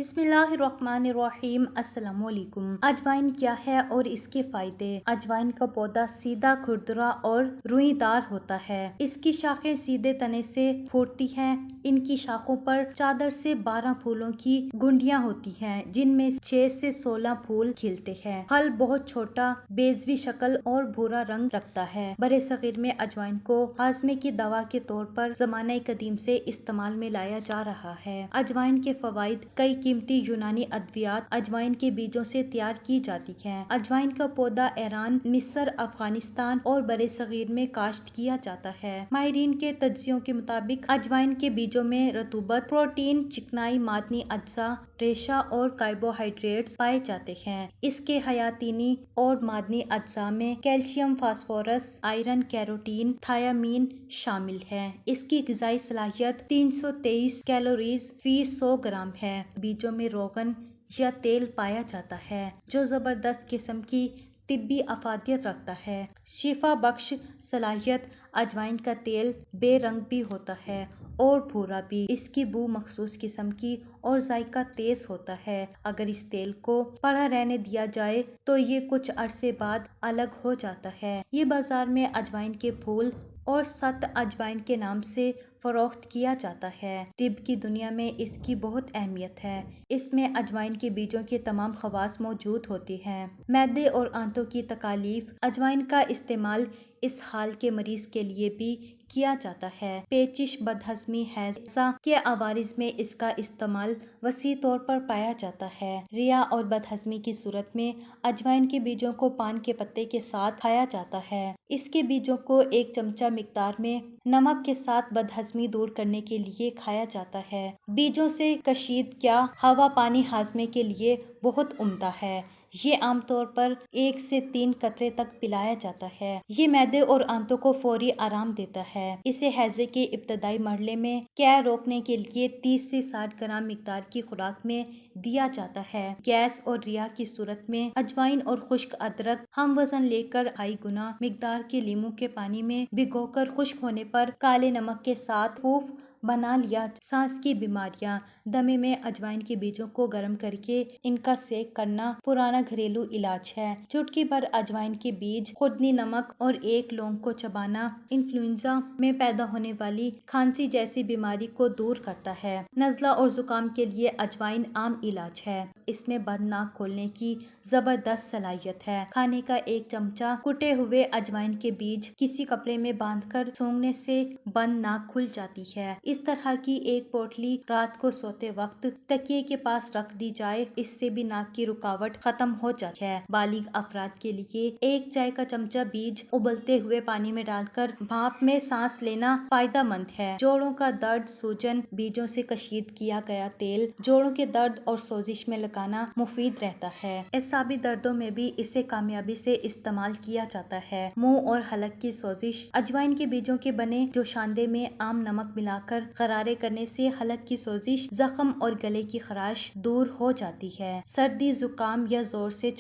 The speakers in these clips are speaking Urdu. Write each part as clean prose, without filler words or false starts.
بسم اللہ الرحمن الرحیم۔ السلام علیکم۔ اجوائن کیا ہے اور اس کے فائدے؟ اجوائن کا پودا سیدھا کھردرا اور روئی دار ہوتا ہے۔ اس کی شاخیں سیدھے تنے سے پھوٹتی ہیں۔ ان کی شاخوں پر چادر سے 12 پھولوں کی گھنڈیاں ہوتی ہیں جن میں 6 سے 16 پھول کھلتے ہیں۔ پھل بہت چھوٹا، بیضوی شکل اور بھورا رنگ رکھتا ہے۔ برِ صغیر میں اجوائن کو ہاضمے کی دوا کے طور پر زمانہ قدیم سے استعمال میں لایا جا رہا ہے۔ اجوائن کے فوائد: کئی قیمتی یونانی ادویات اجوائن کے بیجوں سے تیار کی جاتی ہیں۔ اجوائن کا پودا ایران، مصر، افغانستان اور برِ صغیر میں کاشت کیا جاتا ہے۔ ماہرین کے تجزیوں کے مطابق اجوائن کے بیجوں میں رطوبت، پروٹین، چکنائی، معدنی اجزاء، ریشہ اور کاربوہائیڈریٹس پائے جاتے ہیں۔ اس کے حیاتینی اور معدنی اجزاء میں کیلشیم، فاسفورس، آئرن، کیروٹین، تھیامین شامل ہیں۔ اس کی غذائی صلاحیت 323 کیلوریز فی 100 گرام ہے۔ بیجوں میں روغن یا تیل پایا جاتا ہے جو زبردست قسم کی طبی افادیت رکھتا ہے۔ شفا بخش صلاحیت: اجوائن کا تیل بے رنگ بھی ہوتا ہے اور بھورا بھی۔ اس کی بو مخصوص قسم کی اور ذائقہ تیز ہوتا ہے۔ اگر اس تیل کو پڑا رہنے دیا جائے تو یہ کچھ عرصے بعد الگ ہو جاتا ہے۔ یہ بازار میں اجوائن کے پھول اور ست اجوائن کے نام سے فروخت کیا جاتا ہے۔ طب کی دنیا میں اس کی بہت اہمیت ہے۔ اس میں اجوائن کے بیجوں کے تمام خواص موجود ہوتے ہیں۔ معدے اور آنتوں کی تکالیف: اجوائن کا استعمال اسہال کے مریض کے لیے بھی کیا جاتا ہے۔ پیچش، بدہضمی، ہیضہ کے عوارض میں اس کا استعمال وسیع طور پر پایا جاتا ہے۔ ریا اور بدہضمی کی صورت میں اجوائن کے بیجوں کو پان کے پتے کے ساتھ کھایا جاتا ہے۔ اس کے بیجوں کو 1 چمچہ مقدار میں نمک کے ساتھ بدہضمی دور کرنے کے لیے کھایا جاتا ہے۔ بیجوں سے کشیدگیاں ہوا پانی ہاضمے کے لیے بہت عمدہ ہے۔ یہ عام طور پر 1 سے 3 قطرے تک پلایا جاتا ہے۔ یہ معدے اور آنتوں کو فوری آرام دیتا ہے۔ اسے ہیضے کے ابتدائی مرحلے میں قے روکنے کے لیے 30 سے 60 گرام مقدار کی خوراک میں دیا جاتا ہے۔ گیس اور ریا کی صورت میں اجوائن اور خشک ادرک ہم وزن لے کر 2.5 گنا مقدار کے لیموں کے پانی میں بھگو کر خشک ہونے پر کالے نمک کے ساتھ پھوپ بنا لیا۔ سانس کی بیماریاں: دمے میں اجوائن کے بیجوں کو گرم کر کے ان کا سیک کرنا پرانا گھریلو علاج ہے۔ چٹکی بھر اجوائن کے بیج، خوردنی نمک اور 1 لونگ کو چبانا انفلوئنزا میں پیدا ہونے والی کھانسی جیسی بیماری کو دور کرتا ہے۔ نزلہ اور زکام کے لیے اجوائن عام علاج ہے۔ اس میں بند ناک کھولنے کی زبردست صلاحیت ہے۔ کھانے کا 1 چمچہ کٹے ہوئے اجوائن کے بیج کسی کپڑے میں باندھ کر سونگھنے سے بند ناک کھل جاتی ہے۔ اس طرح کی 1 پوٹلی رات کو سوتے وقت تکیے کے پاس رکھ دی جائے، اس سے بھی ناک کی رکاوٹ ختم ہو جاتی ہے۔ بالغ افراد کے لیے 1 چائے کا چمچہ بیج ابلتے ہوئے پانی میں ڈال کر بھاپ میں سانس لینا فائدہ مند ہے۔ جوڑوں کا درد، سوجن: بیجوں سے کشید کیا گیا تیل جوڑوں کے درد اور سوزش میں لگانا مفید رہتا ہے۔ اعصابی دردوں میں بھی اسے کامیابی سے استعمال کیا جاتا ہے۔ منہ اور حلق کی سوزش: اجوائن کے بیجوں کے بنے جوشاندے میں عام نمک ملا کر غرارے کرنے سے حلق کی سوزش، زخم اور گلے کی خراش دور ہو جاتی ہے۔ سردی، زکام یا زور سے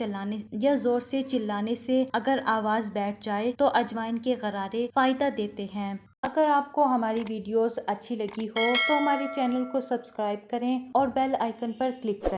چلانے سے اگر آواز بیٹھ جائے تو اجوائن کے غرارے فائدہ دیتے ہیں۔ اگر آپ کو ہماری ویڈیوز اچھی لگی ہو تو ہمارے چینل کو سبسکرائب کریں اور بیل آئیکن پر کلک کریں۔